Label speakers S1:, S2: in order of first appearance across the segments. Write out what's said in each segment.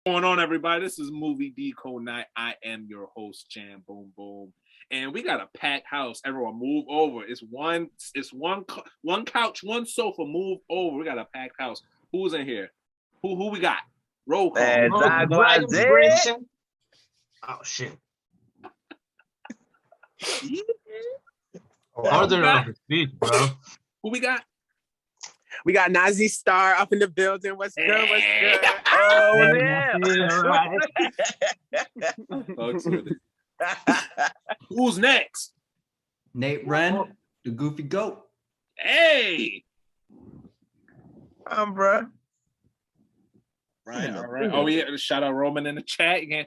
S1: What's going on, everybody? This is Movie Decode Night. I am your host, Jam Boom Boom, and we got a packed house. Everyone, move over. It's one couch, one sofa. Move over. We got a packed house. Who's in here? Who we got? Roll call.
S2: Oh shit!
S3: Order of the speech, bro.
S1: Who we got?
S4: We got Nazi Star up in the building. What's good? What's good?
S2: Oh yeah!
S1: Who's next?
S3: Nate Wren, the Goofy Goat.
S1: Hey,
S4: Bro.
S1: Right. All right. Oh yeah. Shout out Roman in the chat again.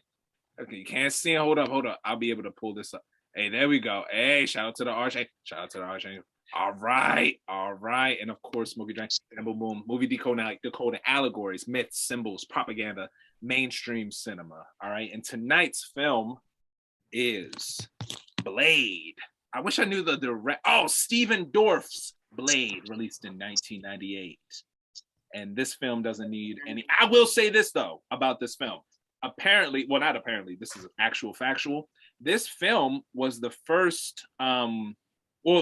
S1: Okay, you can't see him. Hold up. I'll be able to pull this up. Hey, there we go. Hey, shout out to the Archangel. All right. And of course, Smoky Drink, Boom Boom, Movie Decoding allegories, myths, symbols, propaganda, mainstream cinema. All right. And tonight's film is Blade. I wish I knew the direct. Oh, Stephen Dorff's Blade, released in 1998. And this film doesn't need any. I will say this though about this film. Apparently, well, not apparently. This is actual factual. This film was the first.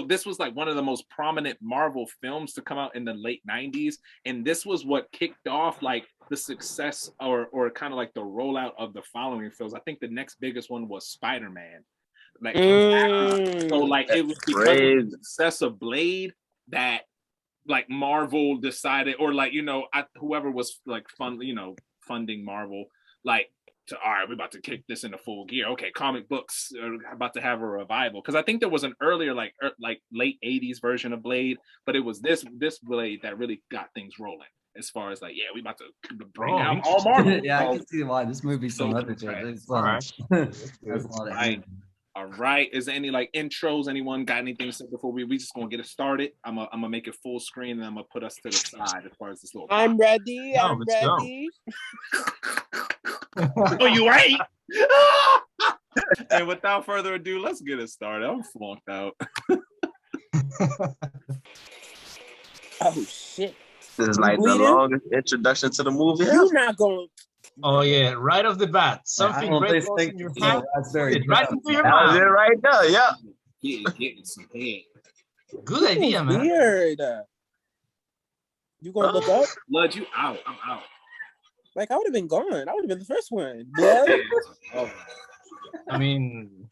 S1: This was like one of the most prominent Marvel films to come out in the late 90s. And this was what kicked off like the success or kind of like the rollout of the following films. I think the next biggest one was Spider-Man. Like, so like it was because of the success of Blade that like Marvel decided, or like, whoever was like funding Marvel, like, all right, we're about to kick this into full gear. Okay, comic books are about to have a revival. Because I think there was an earlier, like late 80s version of Blade, but it was this Blade that really got things rolling. As far as like, yeah, we about to bring out all Marvel.
S3: Yeah, I can see why this movie's so legendary. It's fun.
S1: All right. Is there any like intros? Anyone got anything to say before we just gonna get it started? I'm gonna make it full screen and I'm gonna put us to the side as far as this little.
S4: I'm ready. I'm ready.
S1: Oh, you ain't. And without further ado, let's get it started. I'm flunked out.
S4: Oh shit!
S2: This is like the longest introduction to the movie.
S4: You're not going.
S2: Oh yeah, right off the bat, something great goes in your head.
S3: That's very
S2: right into your mouth.
S4: That was it right now. Yeah.
S1: Getting some head.
S2: Good idea, man.
S4: Weird. You gonna look up?
S1: Blood, you out. I'm out.
S4: Like I would have been gone. I would have been the first one. Blood.
S2: I mean.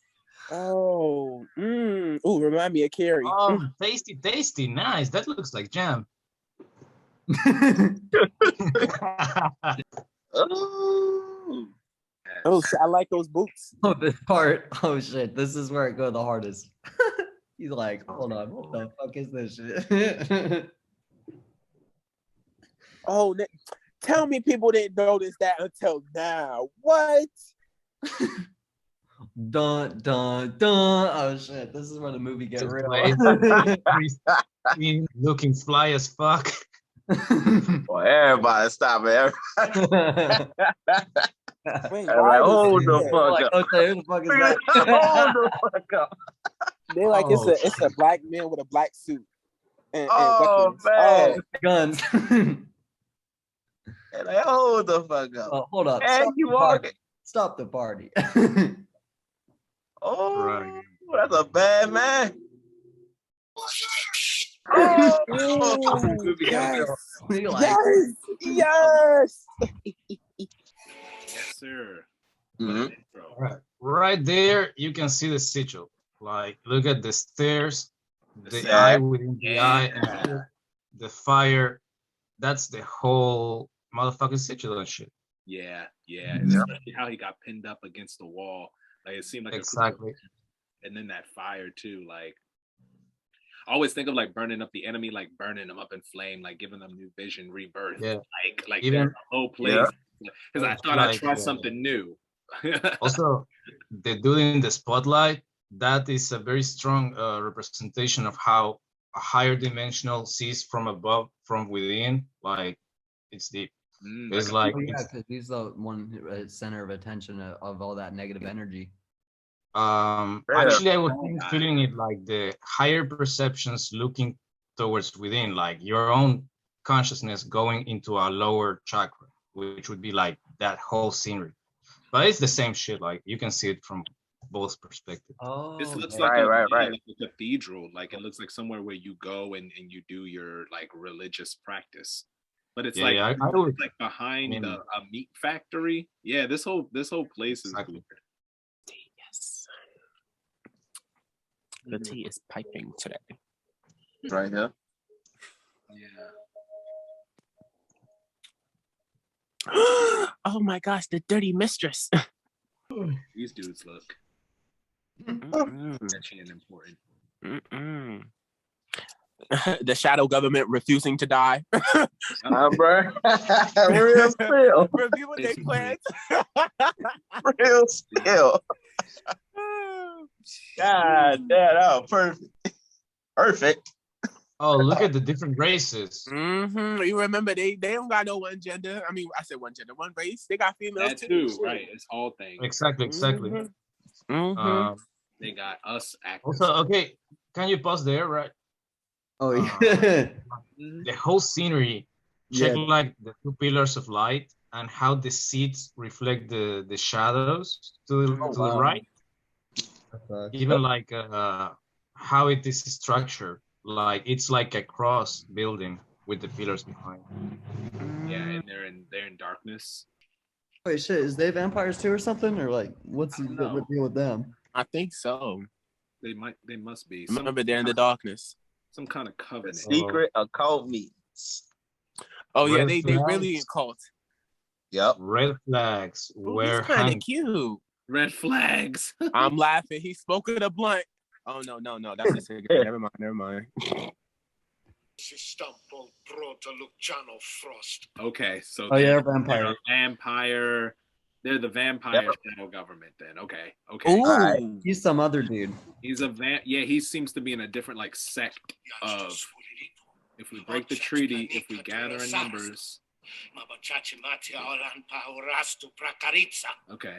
S4: Oh. Ooh, remind me of Carrie.
S2: Oh, tasty, nice. That looks like jam.
S4: Oh, I like those boots.
S3: Oh, this part. Oh shit, this is where it goes the hardest. He's like, hold on, what the fuck is this shit?
S4: Oh, tell me people didn't notice that until now. What?
S3: Dun dun dun. Oh shit, this is where the movie gets real.
S2: Looking fly as fuck.
S4: Well, everybody stop it. Wait,
S2: hold the fuck up.
S3: Okay, who the fuck is that?
S2: Hold the fuck up.
S4: They're like, it's a black man with a black suit and weapons.
S2: Man.
S3: Guns.
S4: And like, hold the fuck up.
S3: Oh, hold up.
S4: And you walking.
S3: Stop the party.
S4: Oh,
S2: right.
S4: That's a bad man. Oh, yes. Yes.
S1: Yes, sir.
S2: Mm-hmm. Right there, you can see the sigil. Like, look at the stairs, the eye within the eye, and the fire. That's the whole motherfucking sigil and shit.
S1: Yeah. Especially how he got pinned up against the wall. Like, it seemed like
S2: exactly.
S1: And then that fire too. Like, I always think of like burning up the enemy, like burning them up in flame, like giving them new vision, rebirth. Yeah. Like even a low place. Because I thought I'd try something new.
S2: Also, the dude in the spotlight, that is a very strong representation of how a higher dimensional sees from above, from within. Like, it's deep. It's like
S3: because he's the one center of attention of all that negative energy.
S2: Actually, I was feeling it like the higher perceptions looking towards within, like your own consciousness going into a lower chakra. which would be like that whole scenery. But it's the same shit. Like you can see it from both perspectives.
S3: Oh,
S1: This looks
S3: okay.
S1: like
S4: Right.
S1: like a cathedral. Like it looks like somewhere where you go and you do your like religious practice. But it's
S2: Yeah,
S1: like
S2: I would,
S1: it's like behind
S2: I mean-
S1: a meat factory. Yeah, this whole place
S2: Exactly.
S1: is weird.
S5: Yes. The tea is piping today.
S4: Right here.
S1: Yeah.
S5: Oh my gosh, the dirty mistress.
S1: These dudes look
S5: Mm-mm.
S1: catchy and important.
S5: Mm-mm. The shadow government refusing to die.
S4: Bro. Real spill.
S5: Reviewing their plans.
S4: Real spill. God damn, oh, perfect. Perfect.
S2: Oh, look at the different races.
S5: Mm-hmm. You remember they don't got no one gender. I mean, I said one gender, one race. They got females
S1: That
S5: too.
S1: too, right? It's all things.
S2: Exactly.
S5: Mm-hmm. Mm-hmm.
S1: They got us actors.
S2: Also, okay, can you pause there, right?
S3: Oh yeah.
S2: The whole scenery, check
S3: Yeah.
S2: like the two pillars of light and how the seats reflect the shadows to the
S3: wow.
S2: right.
S3: Okay.
S2: Even like how it is structured, like it's like a cross building with the pillars behind.
S1: Yeah, and they're in darkness.
S3: Wait, shit, is they vampires too or something? Or like what's
S1: I
S3: the
S1: don't know.
S3: deal with them?
S5: I think so.
S1: They must be
S5: Remember, they're in the darkness.
S1: some kind of
S4: The
S1: covenant.
S4: secret occult meetings.
S5: Oh yeah,
S2: Red
S5: they really in
S2: flags.
S5: cult.
S4: Yep.
S2: Red flags
S5: Ooh,
S2: were
S5: he's kind of
S2: hanged.
S5: cute.
S1: Red flags.
S5: I'm laughing. He spoke of the blunt. Oh no, that's a cigarette. Never mind.
S1: Okay, so
S3: Oh yeah,
S1: they're
S3: vampire.
S1: a vampire. They're the vampire shadow government. Then okay.
S5: Ooh,
S4: Alright.
S3: He's some other dude.
S1: He's a Yeah, he seems to be in a different like sect of. If we break the treaty, if we gather in numbers. Okay.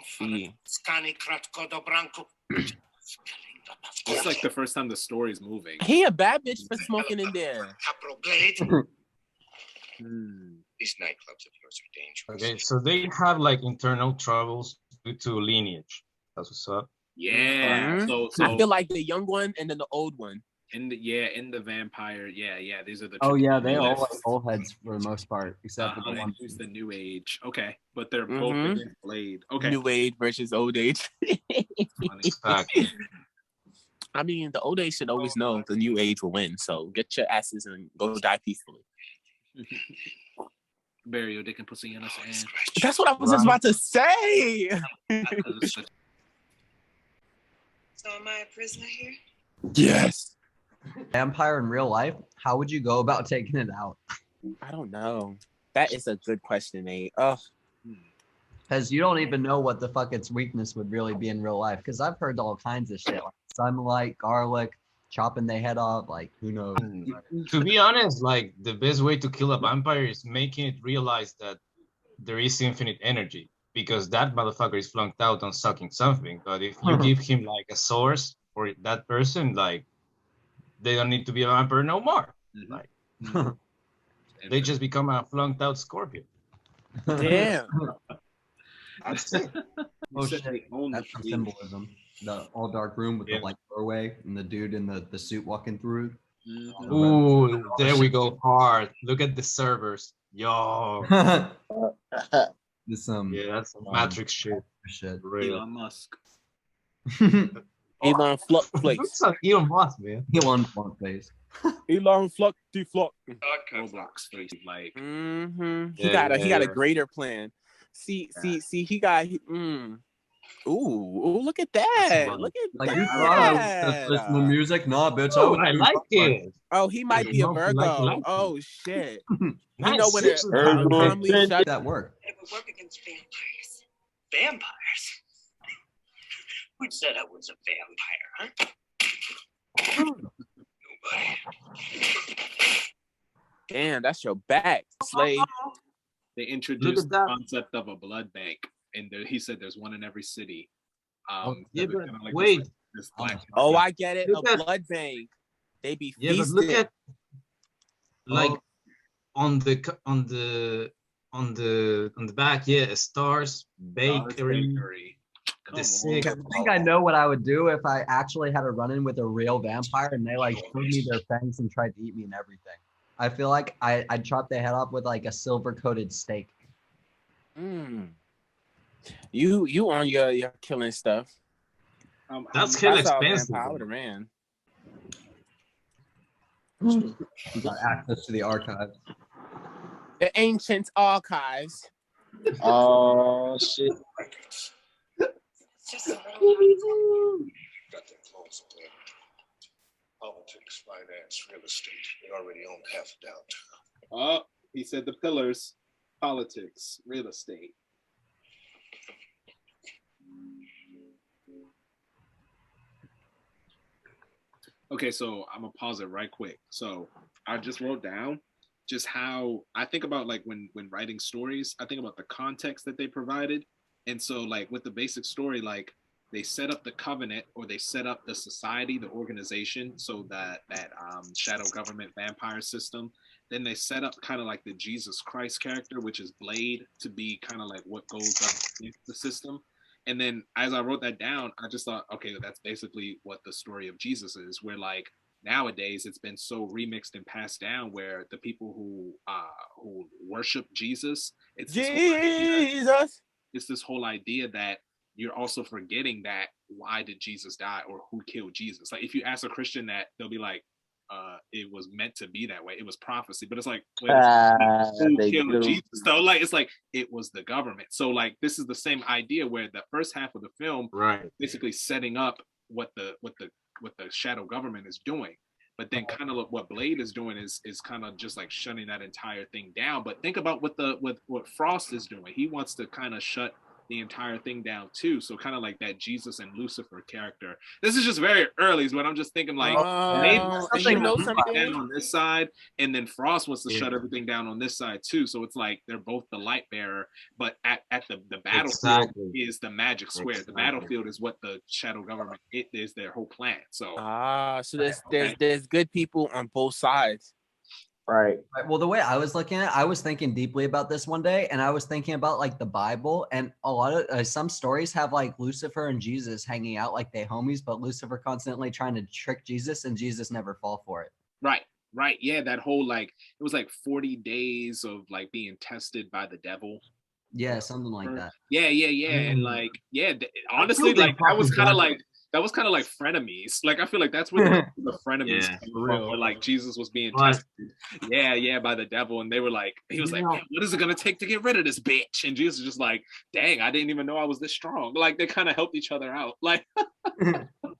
S5: see.
S1: It's like the first time the story's moving.
S5: He a bad bitch for smoking in there.
S6: These nightclubs of yours are dangerous.
S2: Okay, so they have like internal troubles due to lineage. That's what's up.
S1: Yeah.
S5: Mhm.
S1: So
S5: I feel like the young one and then the old one.
S1: in the vampire, yeah, these are the.
S3: Oh yeah, they
S1: tricky
S3: all
S1: lists.
S3: like old heads for the most part, except for the
S1: They
S3: one.
S1: use the new age. Okay, but they're both
S5: Mhm.
S1: against Blade. Okay.
S5: New age versus old age.
S1: Funny.
S2: Exactly.
S5: I mean, the old age should always know the new age will win. So get your asses and go die peacefully.
S1: Bury your dick and pussy in us.
S5: That's what I was just about to say.
S6: So am I a prisoner here?
S5: Yes.
S3: Vampire in real life, how would you go about taking it out?
S5: I don't know. That is a good question, Nate. Oh,
S3: Because you don't even know what the fuck its weakness would really be in real life. Because I've heard all kinds of shit, like sunlight, garlic, chopping their head off. Like who knows?
S2: To be honest, like the best way to kill a vampire is making it realize that there is infinite energy, because that motherfucker is flunked out on sucking something. But if you give him like a source for that person, like they don't need to be a vampire no more. Like they just become a flunked out scorpion.
S5: damn.
S2: That's it.
S3: Oh
S1: said
S3: shit,
S1: they own the
S3: that's the
S1: treaty.
S3: symbolism. The all dark room with
S2: Yeah.
S3: the like doorway and the dude in the suit walking through.
S1: Mhm.
S2: Ooh, there we go hard. Look at the servers. Yo.
S3: This some
S2: Yeah, that's some Matrix shit.
S3: shit.
S2: Real.
S1: Elon Musk.
S5: Elon Fluck place.
S2: Looks like Elon Musk, man.
S3: Elon Flunt face.
S5: Elon Fluck defluck.
S1: Roblox face. Like
S5: Mm-hmm. He
S2: Yeah,
S5: got
S2: yeah.
S5: a greater plan. See, he got. Ooh, look at that!
S2: That's
S5: Look at
S3: Like you
S5: that!
S3: thought I was just listening to music? Nah, bitch.
S2: Oh,
S3: would
S2: I
S3: do
S2: like
S3: fun.
S2: it.
S5: Oh, he might
S2: Hey,
S5: be a
S2: no,
S5: Virgo.
S2: like it.
S5: Oh shit! You
S2: Nice.
S5: know when it
S4: Virgo.
S5: calmly shut.
S3: That work.
S6: It would work against vampires. Vampires? Who said I was a vampire, huh? Nobody.
S5: Damn, that's your back, slave.
S1: they introduced the
S2: that.
S1: concept of a blood bank, and he said there's one in every city.
S2: Yeah,
S1: so
S2: but
S1: kinda like
S2: wait.
S1: this black.
S5: Oh, I get it. A
S2: Look at-
S5: blood bank. They be
S2: Yeah, but
S5: feasting.
S2: look at like
S3: Oh.
S2: on the on the back, yeah, stars, bakery, the sick.
S3: I think I know what I would do if I actually had a run-in with a real vampire and they like showed me their fangs and tried to eat me and everything. I feel like I'd chop their head off with like a silver-coated steak.
S5: You on your killing stuff.
S2: That's kind of expensive.
S5: I would have ran.
S3: You got access to the archives.
S5: The ancient archives.
S7: Oh shit.
S6: Just a little.
S8: Got their clothes away. Politics, finance, real estate. They already own half of downtown.
S1: Oh, he said the pillars: politics, real estate. Okay, so I'm gonna pause it right quick. So I just wrote down just how I think about like when writing stories, I think about the context that they provided. And so like with the basic story, like they set up the covenant or they set up the society, the organization, so that shadow government vampire system. Then they set up kind of like the Jesus Christ character, which is Blade, to be kind of like what goes up in the system. And then as I wrote that down, I just thought, okay, that's basically what the story of Jesus is, where like nowadays it's been so remixed and passed down where the people who worship Jesus, it's this whole idea that you're also forgetting that why did Jesus die or who killed Jesus? Like if you ask a Christian that, they'll be like, it was meant to be that way. It was prophecy, but it's like who killed Jesus? So like it's like it was the government. So like this is the same idea where the first half of the film,
S2: right,
S1: basically setting up what the shadow government is doing, but then kind of what Blade is doing is kind of just like shutting that entire thing down. But think about what Frost is doing. He wants to kind of shut the entire thing down too. So kind of like that Jesus and Lucifer character. This is just very early, but I'm just thinking like maybe something down on this side, and then Frost wants to shut everything down on this side too. So it's like they're both the light bearer, but at the battlefield is the magic square. The battlefield is what the shadow government is their whole plan. So
S5: so there's good people on both sides.
S7: Right.
S3: Well, the way I was looking at it, I was thinking deeply about this one day, and I was thinking about like the Bible, and a lot of some stories have like Lucifer and Jesus hanging out like they homies, but Lucifer constantly trying to trick Jesus, and Jesus never fall for it.
S1: Right. Yeah, that whole like it was like 40 days of like being tested by the devil.
S3: Yeah, something like that.
S1: Yeah, and like honestly, like that was kind of like frenemies. Like I feel like that's where the frenemies came from, where like Jesus was being tested. Yeah, by the devil, and they were like, he was like, man, what is it gonna take to get rid of this bitch? And Jesus was just like, dang, I didn't even know I was this strong. Like they kind of helped each other out. Like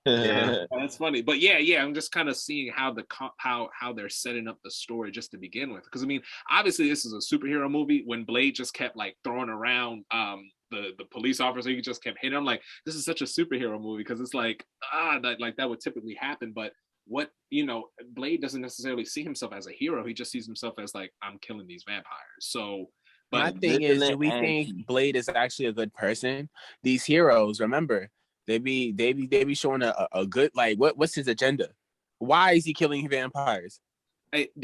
S1: that's funny. But yeah, I'm just kind of seeing how how they're setting up the story just to begin with. Because I mean, obviously this is a superhero movie. When Blade just kept like throwing around the police officer, he just kept hitting him. Like this is such a superhero movie because it's like that would typically happen. But what Blade doesn't necessarily see himself as a hero. He just sees himself as like, I'm killing these vampires. So but
S5: my thing is, do we think Blade is actually a good person? These heroes, remember, they be showing a good, like what's his agenda? Why is he killing vampires?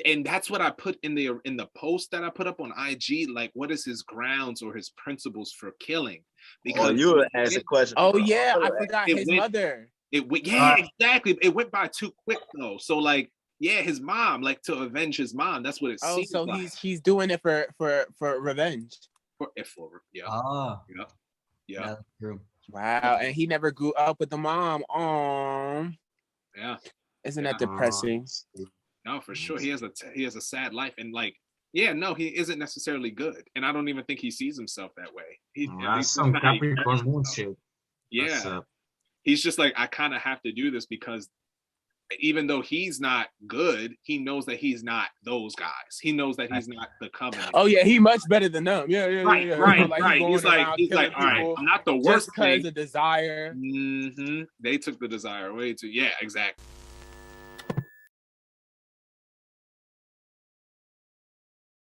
S1: And that's what I put in the post that I put up on IG. Like, what is his grounds or his principles for killing? Because
S7: you would ask a question.
S5: Oh yeah, I forgot his mother.
S1: Exactly. It went by too quick though. So like, yeah, his mom, like to avenge his mom. That's what it seems
S5: so
S1: like.
S5: he's doing it for revenge.
S1: Yeah.
S3: That's true.
S5: Wow, and he never grew up with the mom.
S1: Yeah.
S5: Isn't that depressing?
S1: No, for sure. He has a sad life, and like, yeah, no, he isn't necessarily good, and I don't even think he sees himself that way.
S2: That's some Capricorn moon shit.
S1: Yeah, he's just like, I kind of have to do this because even though he's not good, he knows that he's not those guys. He knows that he's not the covenant.
S5: Oh yeah, he much better than them. Yeah.
S1: Right. He's like, all right, I'm not the worst
S5: because of desire.
S1: They took the desire away too. Yeah, exactly.